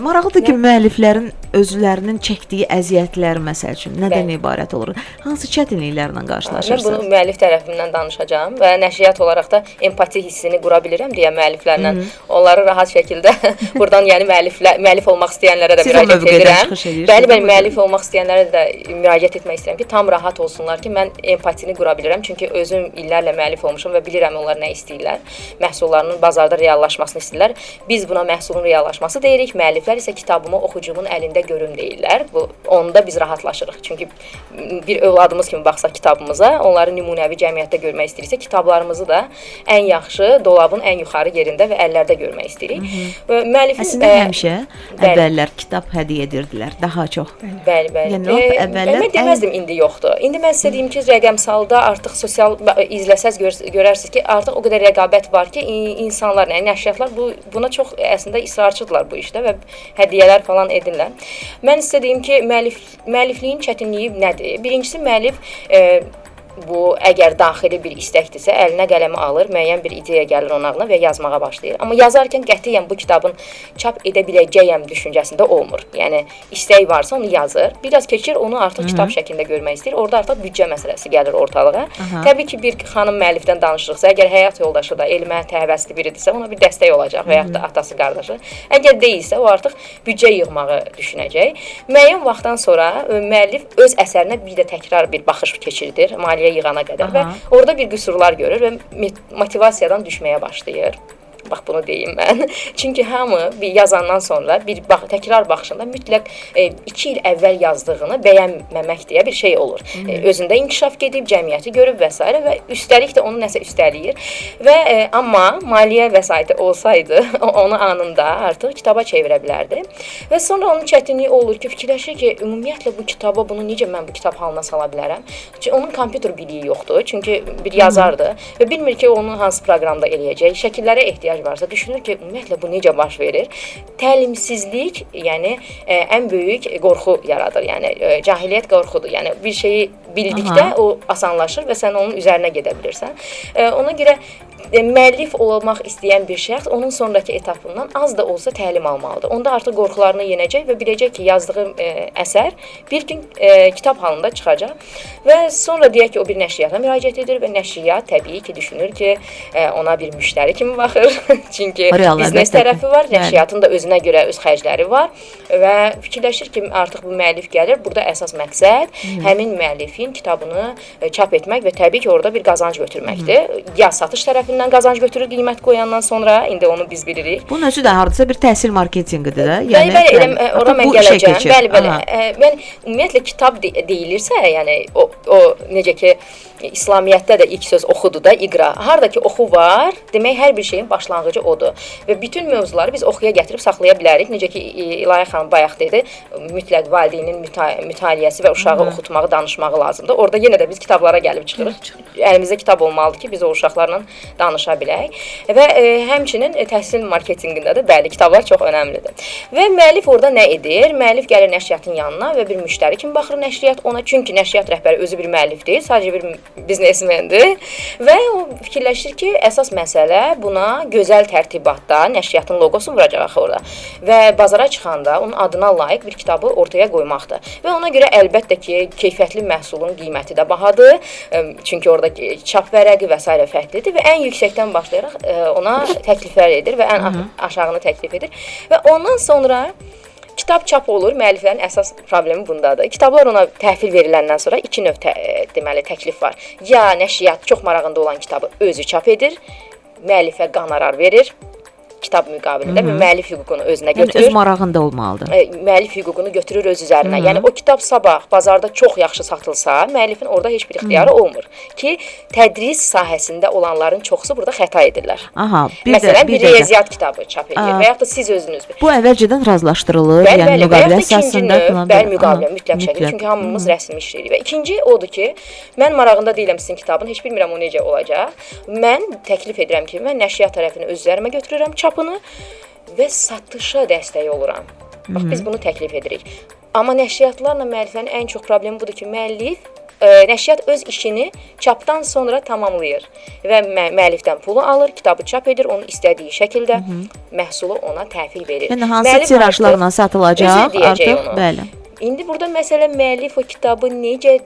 S1: Maraqlıdır ki, müəlliflərin özlərinin çəkdiyi əziyyətlər məsəl üçün nədən ibarət olur? Hansı çətinliklərlə qarşılaşırsınız?
S3: Mən bunu müəllif tərəfindən danışacağam və nəşriyyat olaraq da empati hissini qura bilirəm deyə müəlliflərlə onları rahat şəkildə buradan yəni müəllif olmaq istəyənlərə də müraciət edirəm. Bəli, müəllif olmaq istəyənlərə də müraciət etmək istəyirəm ki, tam rahat olsunlar ki, mən empatini qura bilirəm. Çünki özüm illərlə müəllif olmuşam və bilirəm onlar nə istəyirlər. Məhsullarının bazarda reallaşmasını istəyirlər. Biz buna məhsulun reallaşması deyirik. Müəlliflər isə kitabımı oxucumun əlində görüm deyirlər. Onda biz rahatlaşırıq. Çünki bir övladımız kimi baxsaq kitabımıza, onları nümunəvi cəmiyyətdə görmək istəyiriksə, kitablarımızı da ən yaxşı, dolabın ən yuxarı yerində və əllərdə görmək istəyirik. Və müəllifin
S1: əslində həmişə əvvəllər kitab hədiyyə edirdilər, daha çox.
S3: Bəli. Mən deməzdim indi yoxdur. İndi mən sizə deyim ki, rəqəmsalda artıq sosial izləsəz görərsiniz ki, artıq o qədər rəqabət var ki, insanlar, yəni nəşriyyatlar buna çox əslində israrçıdırlar bu işdə və hədiyyələr falan edirlər. Mən sizə deyim ki, müəllifliyin çətinliyi nədir? Birincisi müəllif bu əgər daxili bir istəkdirsə, əlinə qələmi alır, müəyyən bir ideya gəlir onun ağlına və yazmağa başlayır. Amma yazarkən qətiyyən bu kitabın çap edə biləcəyəm düşüncəsində olmur. Yəni istək varsa onu yazır. Biraz keçir, onu artıq kitab şəklində görmək istəyir. Orada artıq büdcə məsələsi gəlir ortalığa. Təbii ki, bir xanım müəllifdən danışırıqsa, əgər həyat yoldaşı da elmə həvəsli biridirsə, ona bir dəstək olacaq və yaxud da atası, qardaşı. Əgər deyilsə, o artıq büdcə yığmağı düşünəcək. Müəyyən vaxtdan sonra müəllif öz əsərinə bir də təkrar bir baxış keçirdir. Maliyyə yığana qədər və orada bir qüsurlar görür və motivasiyadan düşməyə başlayır. Bax bunu deyim mən. Çünki hamı bir yazandan sonra bir təkrar baxışında mütləq 2 il əvvəl yazdığını bəyənməmək deyə bir şey olur. Özündə inkişaf gedib, cəmiyyəti görüb və s. və üstəlik də onu nəsə üstələyir. Və amma maliyyə vəsaiti olsaydı, onu anında artıq kitaba çevirə bilərdi. Və sonra onun çətinliyi olur ki, fikirləşir ki, ümumiyyətlə bu kitaba bunu necə mən bu kitab halına sala bilərəm? Çünki onun kompüter biliyi yoxdur. Çünki bir yazardır və bilmir ki, onu hansı proqramda eləyəcək. Şəkillərə ehtiyac varsa düşünür ki, ümumiyyətlə bu necə baş verir? Təlimsizlik, yəni ən böyük qorxu yaradır. Yəni cahiliyyət qorxudur. Yəni bir şeyi bildikdə o asanlaşır və sən onun üzərinə gedə bilirsən. Ona görə müəllif olmaq istəyən bir şəxs onun sonraki etapından az da olsa təlim almalıdır. Onda artıq qorxularını yenəcək və biləcək ki, yazdığı əsər bir gün kitab halında çıxacaq. Və sonra deyək ki, o bir nəşriyyata müraciət edir və nəşriyyat təbii ki, düşünür ki, ona bir müştəri kimi baxır. Çünki biznes tərəfi var, nəşriyyatın da özünə görə öz xərcləri var və fikirləşir ki, artıq bu müəllif gəlir. Burada əsas məqsəd həmin müəllifin kitabını çap etmək və təbii ki, orada bir qazanc götürməkdir. Ya satış tərəfindən qazanc götürür qiymət qoyandan sonra, indi onu biz bilirik.
S1: Bunun özü də hardasa bir təhsil marketinqidir də.
S3: Bəli, ora mən gələcəm. Bəli. Mən ümumiyyətlə kitab deyilirsə, yəni o necə ki İslamiyyətdə də ilk söz oxudur da, iqra. Harda ki oxu var, demək hər bir şeyin başlanğıcı odur. Və bütün mövzuları biz oxuya gətirib saxlaya bilərik. Necə ki İlahi xanım bayaq dedi, mütləq valideynin mütaliəsi və uşağı oxutmağı, danışmağı lazımdır. Orada yenə də biz kitablara gəlib çıxırıq. Əlimizdə kitab olmalıdır ki, biz o uşaqlarla danışa bilək. Və həmçinin təhsil marketinqində də bəli, kitablar çox önəmlidir. Və müəllif orada nə edir? Müəllif gəlir nəşriyyatın yanına və bir müştəri kimi baxır nəşriyyat ona. Çünki nəşriyyat rəhbəri özü bir müəllif deyil, sadəcə bir biznesmendir və o fikirləşir ki, əsas məsələ buna gözəl tərtibatda nəşriyyatın loqosu vuracaq axı orada və bazara çıxanda onun adına layiq bir kitabı ortaya qoymaqdır. Və ona görə əlbəttə ki, keyfiyyətli məhsulun qiyməti də bahadır. Çünki orada çap vərəqi və s. fərqlidir və ən yüksəkdən başlayaraq ona təkliflər edir və ən aşağını təklif edir və ondan sonra kitab çap olur. Müəlliflərin əsas problemi bundadır. Kitablar ona təhvil veriləndən sonra 2 növ deməli təklif var. Ya nəşriyyat çox marağında olan kitabı özü çap edir, müəllifə qonorar verir, kitab müqabilində bir müəllif hüququnu özünə
S1: Yəni
S3: götürür.
S1: öz marağında olmalıdır.
S3: Müəllif hüququnu götürür öz üzərinə. Yəni o kitab sabah bazarda çox yaxşı satılsa, müəllifin orada heç bir ixtiyarı olmur ki, tədris sahəsində olanların çoxusu burada xəta edirlər.
S1: Aha,
S3: Məsələn, bir
S1: dəqiqə.
S3: riyaziyyat kitabı çap edir və yaxud da siz özünüz.
S1: Bu əvvəlcədən razılaşdırılır,
S3: Bəli,
S1: yəni
S3: bəli,
S1: müqavilə
S3: və yaxud da ikinci
S1: əsasında
S3: növ,
S1: filan.
S3: bəli, müqavilə mütləq şəkildə, çünki hamımız rəsmi işləyirik. Və ikinci odur ki, mən marağında deyiləm sizin kitabın, heç bilmirəm o necə olacaq. Mən təklif edirəm ki, mən nəşriyyat tərəfini öz üzərimə götürürəm çapını və satışa dəstək oluram. Bax, biz bunu təklif edirik. Amma nəşriyyatlarla müəlliflərin ən çox problemi budur ki, müəllif nəşriyyat öz işini çapdan sonra tamamlayır və müəllifdən pulu alır, kitabı çap edir, onun istədiyi şəkildə məhsulu ona təhvil verir.
S1: Yəni hansı tirajlarla satılacaq artıq, bəli.
S3: İndi burada məsələ müəllif o kitabı necə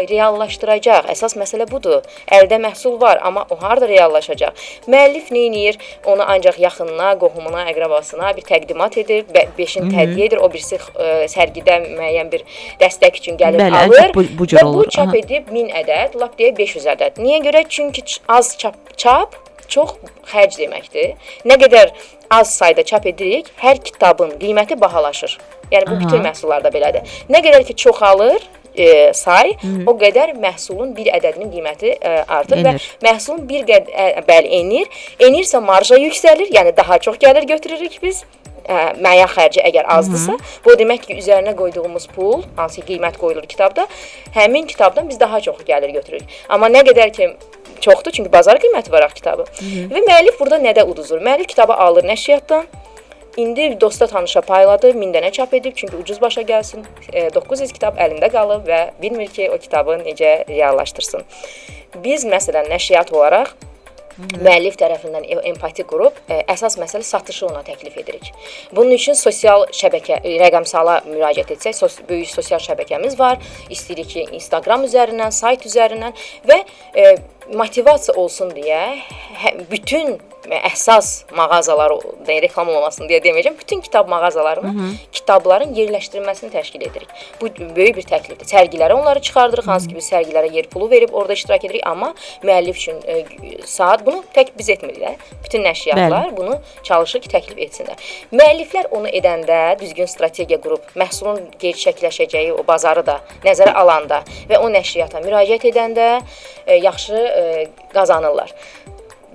S3: reallaşdıracaq. Əsas məsələ budur. Əldə məhsul var, amma o harda reallaşacaq? Müəllif nə edir? Onu ancaq yaxınına, qohumuna, əqrabasına bir təqdimat edir, beşin tədqiq edir, o birisi sərgidə müəyyən bir dəstək üçün gəlib alır və bu çap edib 1000 ədəd, lap deyə 500 ədəd. Niyə görə? Çünki az çap çox xərc deməkdir. Nə qədər az sayda çap edirik, hər kitabın qiyməti bahalaşır. Yəni bu bütün məhsullarda belədir. Nə qədər ki çoxalır say, o qədər məhsulun bir ədədinin qiyməti artır və məhsulun bir qədər bəli enir. Enirsə marja yüksəlir, yəni daha çox gəlir götürürük biz. Müəyyən xərci əgər azdırsa, bu demək ki, üzərinə qoyduğumuz pul, hansı qiymət qoyulur kitabda, həmin kitabdan biz daha çox gəlir götürürük. Amma nə qədər ki çoxdur, çünki bazar qiyməti var axı kitabı. Və müəllif burada nədə uduzur? Müəllif kitabı alır nəşriyyatdan. İndi dosta tanışa payladı, 1000 dənə çap edib, çünki ucuz başa gəlsin. 900 kitab əlində qalıb və bilmir ki, o kitabı necə reallaşdırsın. Biz məsələn nəşriyyat olaraq müəllif tərəfindən empati qrup əsas məsələ satışı ona təklif edirik. Bunun üçün sosial şəbəkə, rəqəmsala müraciət etsək, böyük sosial şəbəkəmiz var. İstəyirik ki, Instagram üzərindən, sayt üzərindən və motivasiya olsun deyə bütün əsas mağazalar, reklam olmasın deyə deməyəcəm, bütün kitab mağazalarını, kitabların yerləşdirilməsini təşkil edirik. Bu böyük bir təklifdir. Sərgilərə onları çıxardırıq, hansı ki biz sərgilərə yer pulu verib orada iştirak edirik, amma müəllif üçün saat bunu tək biz etmirik. Bütün nəşriyyatlar bunu çalışır ki, təklif etsinlər. Müəlliflər onu edəndə, düzgün strategiya qrup, məhsulun gerçəkləşəcəyi o bazarı da nəzərə alanda və o nəşriyyata müraciət edəndə yaxşı qazanırlar.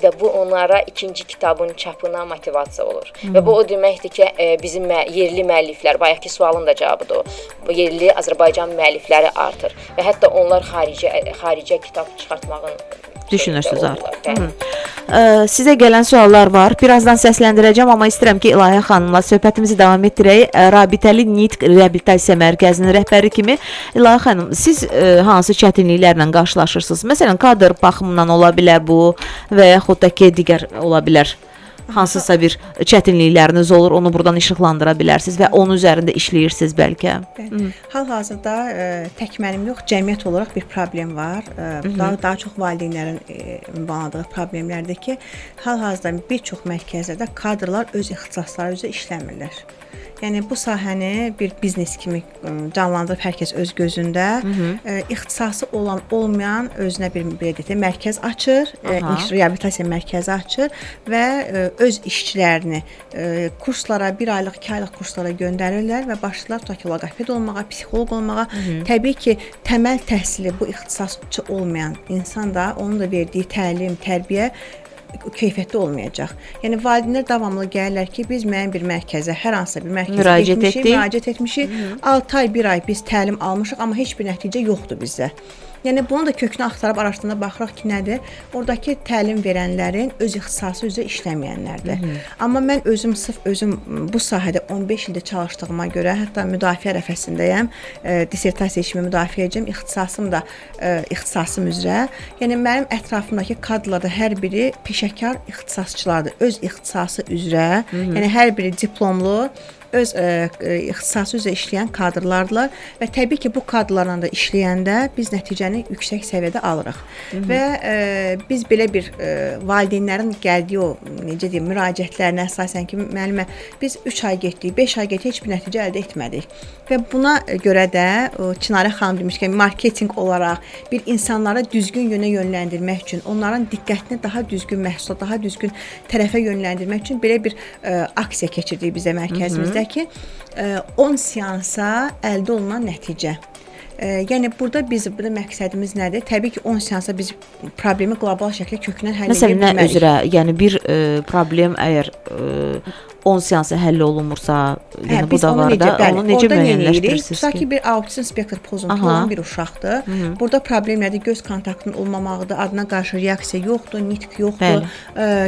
S3: Və bu onlara ikinci kitabın çapına motivasiya olur. Və bu o deməkdir ki, bizim yerli müəlliflər, bayaqki sualın da cavabıdır o. Bu yerli Azərbaycan müəllifləri artır və hətta onlar xaricə kitab çıxartmağın
S1: düşünürsünüz artıq. Sizə gələn suallar var. Birazdan səsləndirəcəm, amma istəyirəm ki, İlahiyə xanımla söhbətimizi davam etdirək. Rabitəli Nitq Reabilitasiya Mərkəzinin rəhbəri kimi İlahiyə xanım, siz hansı çətinliklərlə qarşılaşırsınız? Məsələn, kadr baxımından ola bilər bu və yaxud da ki, digər ola bilər. Hansısa bir çətinlikləriniz olur, onu buradan işıqlandıra bilərsiniz və onun üzərində işləyirsiniz bəlkə.
S2: Hal-hazırda tək mənim yox, cəmiyyət olaraq bir problem var. Daha çox valideynlərin ünvanladığı problemlərdir ki, hal-hazırda bir çox mərkəzlərdə kadrlar öz ixtisasları üzrə işləmirlər. Yəni bu sahəni bir biznes kimi canlandırıb hər kəs öz gözündə, ixtisası olan, olmayan özünə bir belə deyək, mərkəz açır, reabilitasiya mərkəzi açır və öz işçilərini kurslara, 1 aylıq, 2 aylıq kurslara göndərirlər və başlayırlar tutaq ki, loqoped olmağa, psixoloq olmağa. Təbii ki, təməl təhsili bu ixtisasçı olmayan insan da onun da verdiyi təlim, tərbiyə keyfiyyətli olmayacaq. Yəni valideynlər davamlı gəlirlər ki, biz müəyyən bir mərkəzə, hər hansısa bir mərkəzə müraciət etmişik. 6 ay, 1 ay biz təlim almışıq, amma heç bir nəticə yoxdur bizdə. Yəni bunu da kökünü axtarıb araşdırıb baxırıq ki, nədir? Oradakı təlim verənlərin öz ixtisası üzrə işləməyənlərdir. Amma mən özüm bu sahədə 15 ildə çalışdığıma görə, hətta müdafiə ərəfəsindəyəm, dissertasiya işimi müdafiə edəcəm, ixtisasım da ixtisasım üzrə. Yəni mənim ətrafımdakı kadrlarda hər biri peşəkar ixtisasçılardır, öz ixtisası üzrə. Yəni hər biri diplomlu, öz ixtisası üzrə işləyən kadrlardılar və təbii ki, bu kadrlarla da işləyəndə biz nəticəni yüksək səviyyədə alırıq. Və biz belə bir valideynlərin gəldiyi o necə deyim, müraciətlərinə əsasən ki, müəllimə biz 3 ay getdik, 5 ay getdik, heç bir nəticə əldə etmədik. Və buna görə də Çinarə xanım demiş ki, marketinq olaraq bir insanları düzgün yönə yönləndirmək üçün, onların diqqətini daha düzgün məhsula, daha düzgün tərəfə yönləndirmək üçün belə bir aksiya keçirdik bizə mərkəzimizdə ki, 10 seansa əldə olunan nəticə. Yəni burada məqsədimiz nədir? Təbii ki, 10 seansa biz problemi qlobal şəkildə kökündən həll edə
S1: Məsələn, nə
S2: bilmərik.
S1: üzrə? Yəni bir problem əgər 10 seansa həll olunmursa, yəni bu da var da, onu necə müəyyənləşdirirsiniz
S2: Tutaq
S1: ki?
S2: ki, bir autizm spektr pozuntusu olan bir uşaqdır. Burada problem nədir? Göz kontaktının olmamağıdır, adına qarşı reaksiya yoxdur, nitq yoxdur,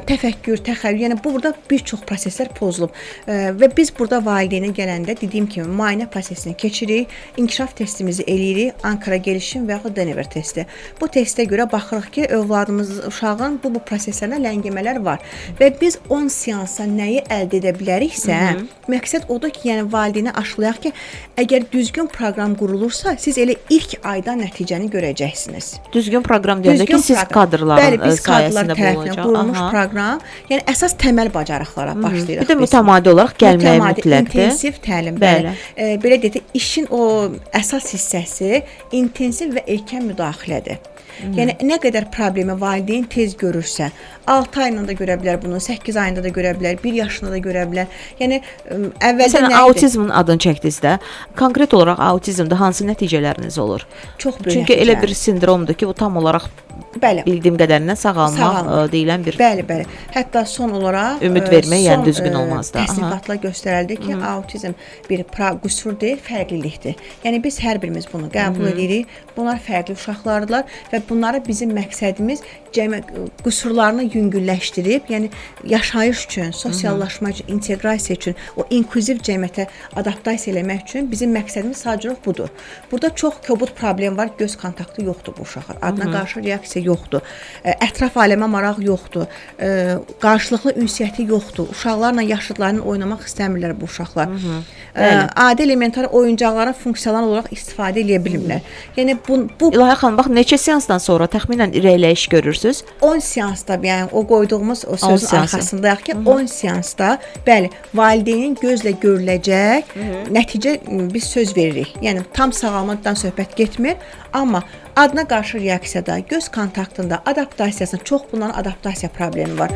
S2: təfəkkür, təxəyyül. Yəni burada bir çox proseslər pozulub. Və biz burada valideynə gələndə dediyim kimi müayinə prosesini keçirik, inkişaf testimizi eləyirik, Ankara gelişim və yaxud Denver testi. Bu testə görə baxırıq ki, övladımız, uşağın bu proseslərində ləngimələr var. Və biz 10 seansa nəyi əldə edə biləriksə, məqsəd odur ki, yəni valideynə aşılayaq ki, əgər düzgün proqram qurulursa, siz elə ilk ayda nəticəni görəcəksiniz.
S1: Düzgün proqram deyəndə ki, siz kadrların sayəsində bu olacaq.
S2: Qurulmuş proqram, yəni əsas təməl bacarıqlara başlayırıq.
S1: Bir də mütəmadi olaraq gəlməyi mütləqdir.
S2: İntensiv təlim, bəli. Belə deyək də, işin o əsas hissəsi intensiv və erkən müdaxilədir. Yəni nə qədər problemi valideyn tez görürsə, 6 ayında da görə bilər bunu, 8 ayında da görə bilər, 1 yaşında da görə bilər. Yəni əvvəldə
S1: Məsələn, autizmin adını çəkdinizdə, konkret olaraq autizmdə hansı nəticələriniz olur?
S2: Çox böyük.
S1: Çünki elə bir sindromdur ki, bu tam olaraq bildiyim qədərindən sağalmaq deyilən bir.
S2: Bəli. Hətta son olaraq
S1: ümid vermək, yəni düzgün olmaz da.
S2: Təhqiqatlar göstərildi ki, autizm bir qüsur deyil, fərqlilikdir. Yəni biz hər birimiz bunu qəbul edirik. Bunlar fərqli uşaqlardılar və bunları bizim məqsədimiz qüsurlarını yüngülləşdirib, yəni yaşayış üçün, sosiallaşma üçün, inteqrasiya üçün, o inklüziv cəmiyyətə adaptasiya eləmək üçün bizim məqsədimiz sadəcə budur. Burada çox kobud problem var, göz kontaktı yoxdur bu uşaqlar. Adına qarşı reaksiya yoxdur. Ətraf aləmə maraq yoxdur. Qarşılıqlı ünsiyyəti yoxdur. Uşaqlarla yaşıdlarının oynamaq istəmirlər bu uşaqlar. Adi elementar oyuncaqlara funksiyalar olaraq istifadə edə bilmirlər. Yəni bu
S1: İlahi xanım, bax neçə seansdan sonra təxminən irəliləyiş görürsüz?
S2: 10 seansda, yəni o qoyduğumuz o sözün arxasındayıq ki, 10 seansda, bəli, valideynin gözlə görüləcək nəticə biz söz veririk. Yəni tam sağalmadan söhbət getmir, amma adına qarşı reaksiyada, göz kontaktında, adaptasiyasında çox bunların adaptasiya problemi var.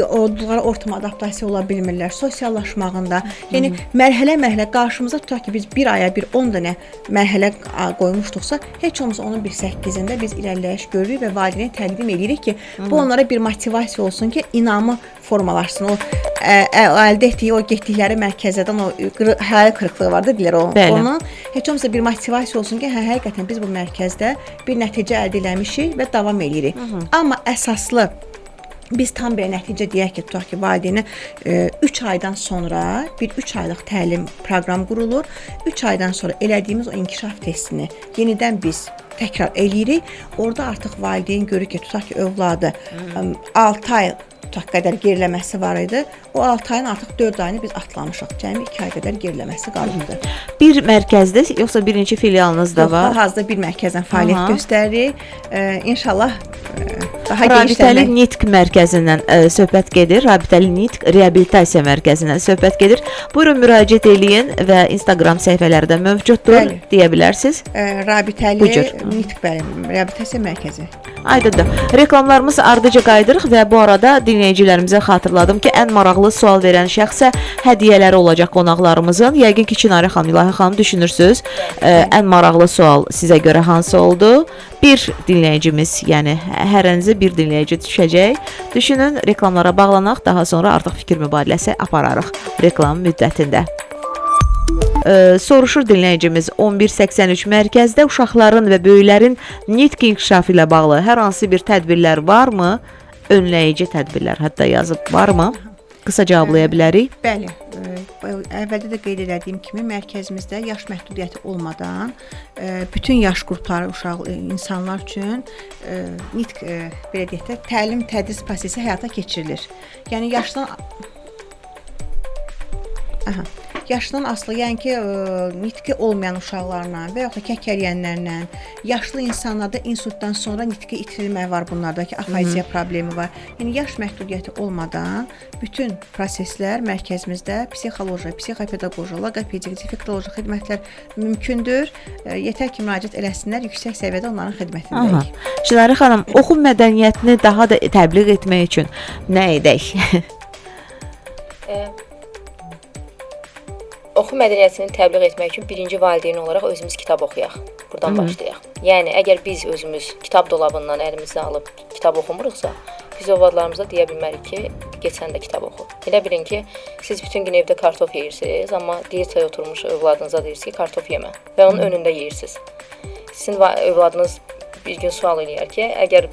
S2: Onlara ortama adaptasiya ola bilmirlər, sosiallaşmağında. Yəni mərhələ-mərhələ qarşımıza tutaq ki, biz bir aya bir 10 dənə mərhələ qoymuşduqsa, heç olmasa onun bir 8-ində biz irəliləyiş görürük və valideynə təqdim edirik ki, bu onlara bir motivasiya olsun ki, inamı formalaşsın. O əldə etdiyi, o getdikləri mərkəzlərdən o hayal qırıqlığı var da deyirlər o. Onun heç olmasa bir motivasiya olsun ki, həqiqətən biz bu mərkəzdə bir nəticə əldə eləmişik və davam edirik. Amma əsaslı biz tam bir nəticə deyək ki, tutaq ki, valideynə 3 aydan sonra bir 3 aylıq təlim proqram qurulur. 3 aydan sonra elədiyimiz o inkişaf testini yenidən biz təkrar eləyirik. Orada artıq valideyn görür ki, tutaq ki, övladı 6 ay tutaq qədər geriləməsi var idi. O 6 ayın artıq 4 ayını biz atlamışıq. Cəmi 2 ay qədər geriləməsi qalıbdır.
S1: Bir mərkəzdə, yoxsa bir neçə filialınız da var?
S2: Hal-hazırda bir mərkəzdən fəaliyyət göstəririk. İnşallah daha
S1: Rabitəli Nitq mərkəzindən söhbət gedir. Rabitəli Nitq reabilitasiya mərkəzindən söhbət gedir. Buyurun müraciət eləyin və Instagram səhifələri də mövcuddur, deyə bilərsiniz.
S2: Rabitəli Nitq reabilitasiya mərkəzi.
S1: Aydındır. Reklamlarımız ardıca qaydırıq və bu arada dinləyicilərimizə xatırladım ki, ən maraqlı sual verən şəxsə hədiyyələri olacaq qonaqlarımızın. Yəqin ki, Çinarə xanım, İlahi xanım düşünürsünüz. Ən maraqlı sual sizə görə hansı oldu? Bir dinləyicimiz, yəni hərənizə bir dinləyici düşəcək. Düşünün, reklamlara bağlanaq, daha sonra artıq fikir mübadiləsi apararıq reklam müddətində. Soruşur dinləyicimiz, 1183 mərkəzdə uşaqların və böyüklərin nitq inkişafı ilə bağlı hər hansı bir tədbirlər varmı? Önləyici tədbirlər hətta yazıb varmı? Qısa cavablaya bilərik.
S2: Bəli, əvvəldə də qeyd etdiyim kimi mərkəzimizdə yaş məhdudiyyəti olmadan bütün yaş qrupları insanlar üçün nitq belə deyək də təlim-tədris prosesi həyata keçirilir. Yəni yaşdan Aha. Yaşdan asılı, yəni ki, nitqi olmayan uşaqlarla və yaxud da kəkələyənlərlə, yaşlı insanlarda insultdan sonra nitqi itirilmə var bunlardakı afaziya problemi var. Yəni yaş məhdudiyyəti olmadan bütün proseslər mərkəzimizdə psixoloji, psixopedaqoji, loqopedik, defektoloji xidmətlər mümkündür. Yetər ki, müraciət eləsinlər, yüksək səviyyədə onların xidmətindəyik.
S1: Şiləri xanım, oxum mədəniyyətini daha da təbliğ etmək üçün nə edək?
S3: Oxum mədəniyyətini təbliğ etmək üçün birinci valideyn olaraq özümüz kitab oxuyaq. Buradan başlayaq. Yəni əgər biz özümüz kitab dolabından əlimizə alıb kitab oxumuruqsa, biz övladlarımıza deyə bilmərik ki, keçən də kitab oxu. Elə bilin ki, siz bütün gün evdə kartof yeyirsiniz, amma diyetaya oturmuş övladınıza deyirsiniz ki, kartof yemə və onun önündə yeyirsiniz. Sizin övladınız bir gün sual eləyər ki, əgər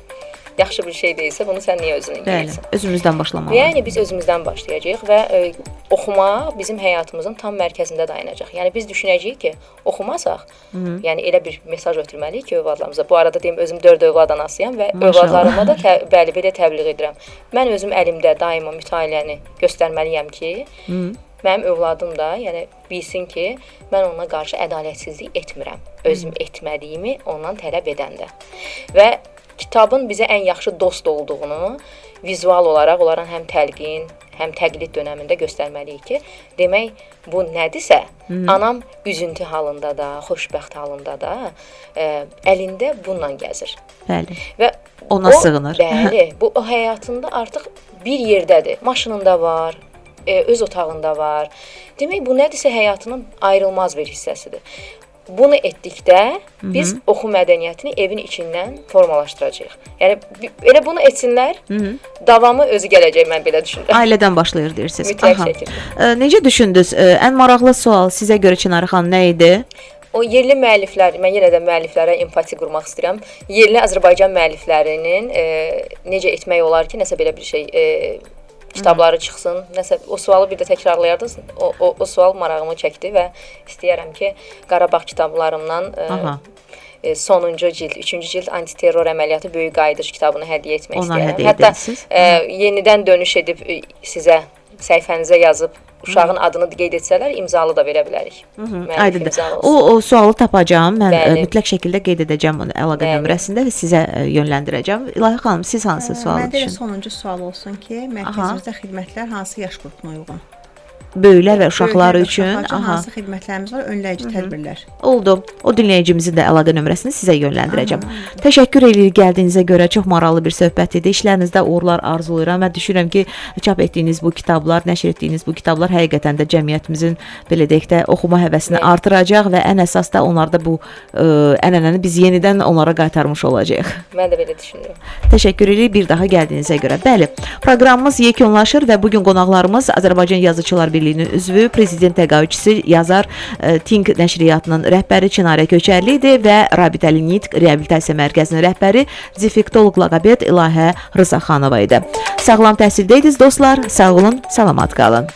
S3: yaxşı bir şey deyilsə, bunu sən niyə özün yeyirsən?
S1: Özümüzdən başlamalıyıq.
S3: Yəni biz özümüzdən başlayacağıq və oxuma bizim həyatımızın tam mərkəzində dayanacaq. Yəni biz düşünəcəyik ki, oxumasaq, yəni elə bir mesaj ötürməliyik ki, övladlarımıza. Bu arada deyim, özüm 4 övlad anasıyam və övladlarıma da bəli belə təbliğ edirəm. Mən özüm əlimdə daima mütaliəni göstərməliyəm ki, mənim övladım da, yəni bilsin ki, mən ona qarşı ədalətsizlik etmirəm. Özüm etmədiyimi ondan tələb edəndə. Və kitabın bizə ən yaxşı dost olduğunu vizual olaraq onların həm təlqin, həm təqlid dönəmində göstərməliyik ki, demək bu nədirsə, anam üzüntü halında da, xoşbəxt halında da əlində bununla gəzir.
S1: Bəli.
S3: Və
S1: ona sığınır.
S3: Bəli, bu o həyatında artıq bir yerdədir. Maşınında var, öz otağında var. Demək bu nədirsə həyatının ayrılmaz bir hissəsidir. Bunu etdikdə biz oxu mədəniyyətini evin içindən formalaşdıracağıq. Yəni elə bunu etsinlər, davamı özü gələcək, mən belə düşünürəm.
S1: Ailədən başlayır deyirsiniz.
S3: Mütləq şəkildə.
S1: Necə düşündünüz? Ən maraqlı sual sizə görə Çinarə xanım nə idi?
S3: O yerli müəlliflər, mən yenə də müəlliflərə empati qurmaq istəyirəm. Yerli Azərbaycan müəlliflərinin necə etmək olar ki, nəsə belə bir şey kitabları çıxsın. Nəsə o sualı bir də təkrarlayardınız. O sual marağımı çəkdi və istəyirəm ki, Qarabağ kitablarımdan sonuncu cild, 3-cü cild antiterror əməliyyatı böyük qayıdış kitabını hədiyyə etmək istəyirəm. Hətta yenidən dönüş edib sizə səhifənizə yazıb uşağın adını qeyd etsələr, imzalı da verə bilərik.
S1: Aydındır. O sualı tapacağam. Mən mütləq şəkildə qeyd edəcəm onu əlaqə nömrəsində və sizə yönləndirəcəm. İlahi xanım, siz hansı sualı
S2: düşünürsünüz?
S1: Məndə
S2: sonuncu sual olsun ki, mərkəzimizdə xidmətlər hansı yaş qrupuna uyğun?
S1: Böyüklər və uşaqlar üçün
S2: hansı xidmətlərimiz var, önləyici tədbirlər.
S1: Oldu. O dinləyicimizin də əlaqə nömrəsini sizə yönləndirəcəm. Təşəkkür edirik gəldiyinizə görə. Çox maraqlı bir söhbət idi. İşlərinizdə uğurlar arzulayıram və düşünürəm ki, çap etdiyiniz bu kitablar, nəşr etdiyiniz bu kitablar həqiqətən də cəmiyyətimizin belə deyək də oxuma həvəsini artıracaq və ən əsas da onlarda bu ənənəni biz yenidən onlara qaytarmış olacağıq.
S3: Mən də belə düşünürəm.
S1: Təşəkkür edirik bir daha gəldiyinizə görə. Bəli, proqramımız yekunlaşır və bu gün qonaqlarımız Azərbaycan Yazıçılar Birliyinin üzvü, prezident təqaüdçüsü, yazar Think nəşriyyatının rəhbəri Çinarə Köçərli idi və Rabitəli Nitq Reabilitasiya Mərkəzinin rəhbəri defektoloq loqoped İlahə Rızaxanova idi. Sağlam təhsildə idiniz dostlar. Sağ olun, salamat qalın.